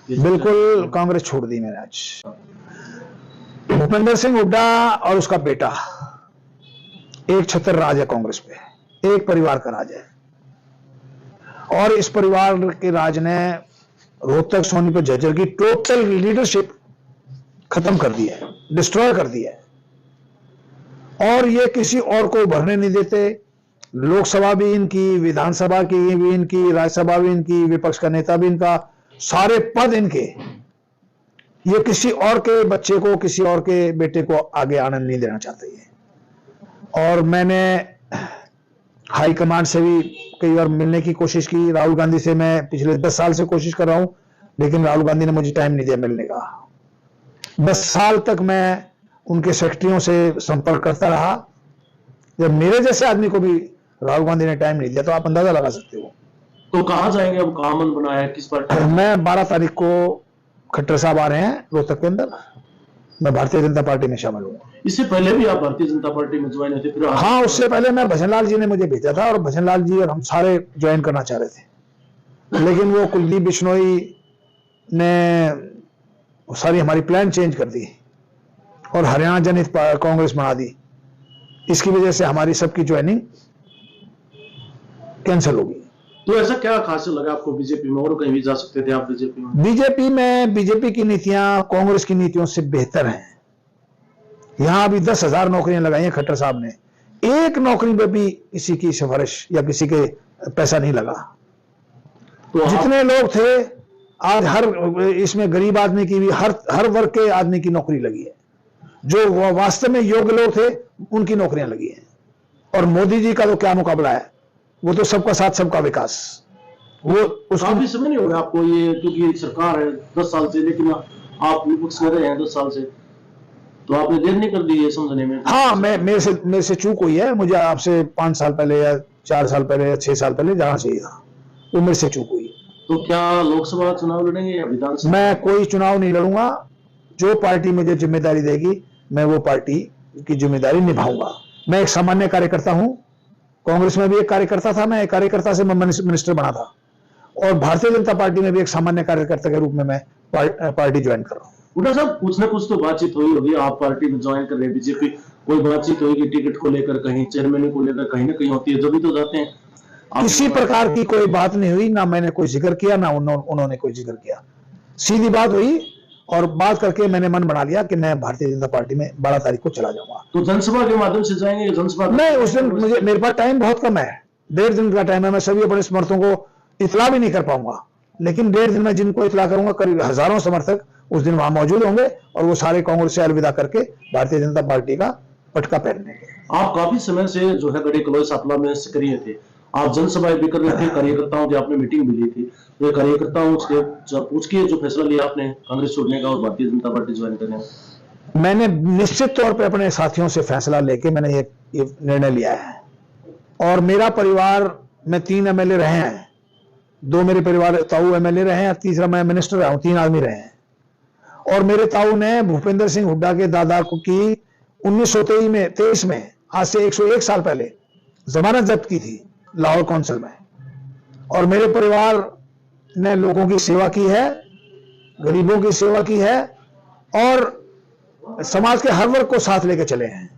बिल्कुल कांग्रेस छोड़ दी मैंने आज। भूपेंद्र सिंह हुड्डा और उसका बेटा एक छत्र राज है कांग्रेस पे, एक परिवार का राज है, और इस परिवार के राज ने रोहतक सोनीपत झज्जर की टोटल लीडरशिप खत्म कर दी है, डिस्ट्रॉय कर दी है, और ये किसी और को उभरने नहीं देते। लोकसभा भी इनकी, विधानसभा की भी इनकी, राज्यसभा भी इनकी, विपक्ष का नेता भी इनका, सारे पद इनके। ये किसी और के बच्चे को, किसी और के बेटे को आगे आने नहीं देना चाहते ये। और मैंने हाईकमान से भी कई बार मिलने की कोशिश की। राहुल गांधी से मैं पिछले 10 साल से कोशिश कर रहा हूं, लेकिन राहुल गांधी ने मुझे टाइम नहीं दिया मिलने का। 10 साल तक मैं उनके सेक्रेटरियों से संपर्क करता रहा। जब मेरे जैसे आदमी को भी राहुल गांधी ने टाइम नहीं दिया तो आप अंदाजा लगा सकते हो। तो कहां जाएंगे अब, कहां मन बनाया है, किस पार्टी? मैं 12 तारीख को खट्टर साहब आ रहे हैं रोहतक के अंदर, मैं भारतीय जनता पार्टी में शामिल हूँ। इससे पहले भी आप भारतीय जनता पार्टी में ज्वाइन हुए थे? फिर हाँ, उससे पहले मैं भजनलाल जी ने मुझे भेजा था, और भजनलाल जी और हम सारे ज्वाइन करना चाह रहे थे, लेकिन वो कुलदीप बिश्नोई ने सारी हमारी प्लान चेंज कर दी और हरियाणा जनहित कांग्रेस बना दी। इसकी वजह से हमारी सबकी ज्वाइनिंग कैंसिल होगी। तो ऐसा क्या खास लगा आपको बीजेपी में, और कहीं भी जा सकते थे आप बीजेपी में? बीजेपी में, बीजेपी की नीतियां कांग्रेस की नीतियों से बेहतर हैं। यहां अभी 10,000 नौकरियां लगाई हैं खट्टर साहब ने, एक नौकरी पे भी किसी की सिफारिश या किसी के पैसा नहीं लगा। तो जितने लोग थे आज, हर इसमें गरीब आदमी की भी, हर वर्ग के आदमी की नौकरी लगी है। जो वास्तव में योग्य लोग थे उनकी नौकरियां लगी हैं। और मोदी जी का तो क्या मुकाबला है, वो तो सबका साथ सबका विकास। वो काफी समय नहीं होगा आपको ये, क्योंकि सरकार है 10 साल से, लेकिन आप विपक्ष में रहे हैं 10 साल से, तो आपने देर नहीं कर दी ये समझने में? हाँ, मेरे से चूक हुई है। मुझे आपसे 5 साल पहले या 4 साल पहले या 6 साल पहले जाना चाहिए था, वो मेरे से चूक हुई। तो क्या लोकसभा चुनाव लड़ेंगे या विधानसभा? मैं कोई चुनाव नहीं लड़ूंगा। जो पार्टी मुझे जिम्मेदारी देगी मैं वो पार्टी की जिम्मेदारी निभाऊंगा। मैं एक सामान्य कार्यकर्ता हूं, कांग्रेस में भी एक कार्यकर्ता था, मैं एक कार्यकर्ता से मैं मिनिस्टर बना था, और भारतीय जनता पार्टी में भी एक सामान्य कार्यकर्ता के रूप में मैं पार्टी ज्वाइन कर रहा हूँ। हुड्डा साहब, कुछ ना कुछ तो बातचीत हुई होगी, आप पार्टी में ज्वाइन कर रहे हैं बीजेपी, कोई बातचीत होगी टिकट को लेकर, कहीं चेयरमैन को लेकर, कहीं ना कहीं होती है, जब भी तो जाते हैं। किसी प्रकार की कोई बात नहीं हुई, ना मैंने कोई जिक्र किया, ना उन्होंने कोई जिक्र किया। सीधी बात हुई, और बात करके मैंने मन बना लिया कि मैं भारतीय जनता पार्टी में 12 तारीख को चला जाऊंगा। तो जनसभा के माध्यम से जाएंगे? जनसभा नहीं, उस दिन मेरे पास टाइम बहुत कम है, 1.5 दिन का टाइम है। मैं सभी अपने समर्थकों को इतला भी नहीं कर पाऊंगा, लेकिन 1.5 दिन में जिनको इतला करूंगा, करीब हजारों समर्थक उस दिन वहां मौजूद होंगे, और वो सारे कांग्रेस से अलविदा करके भारतीय जनता पार्टी का पटका पहनेंगे। आप काफी समय से जो है गढ़ी कलोई सापला में सक्रिय थे, आप जनसभाएं भी कर रहे थे, कार्यकर्ताओं की आपने मीटिंग भी ली थी, तो कार्यकर्ताओं से पूछ के जो फैसला लिया आपने कांग्रेस छोड़ने का और भारतीय जनता पार्टी ज्वाइन करने का? मैंने निश्चित तौर पे अपने साथियों से फैसला लेके मैंने ये निर्णय लिया है। और मेरा परिवार में 3 एमएलए रहे हैं, 2 मेरे परिवार ताऊ एमएलए रहे हैं, तीसरा मैं मिनिस्टर रहा हूं, 3 आदमी रहे हैं। और मेरे ताऊ ने भूपेंद्र सिंह हुड्डा के दादा को की 1923 में, आज से 101 साल पहले जमानत जब्त की थी लाहौर काउंसिल में। और मेरे परिवार ने लोगों की सेवा की है, गरीबों की सेवा की है, और समाज के हर वर्ग को साथ लेके चले हैं।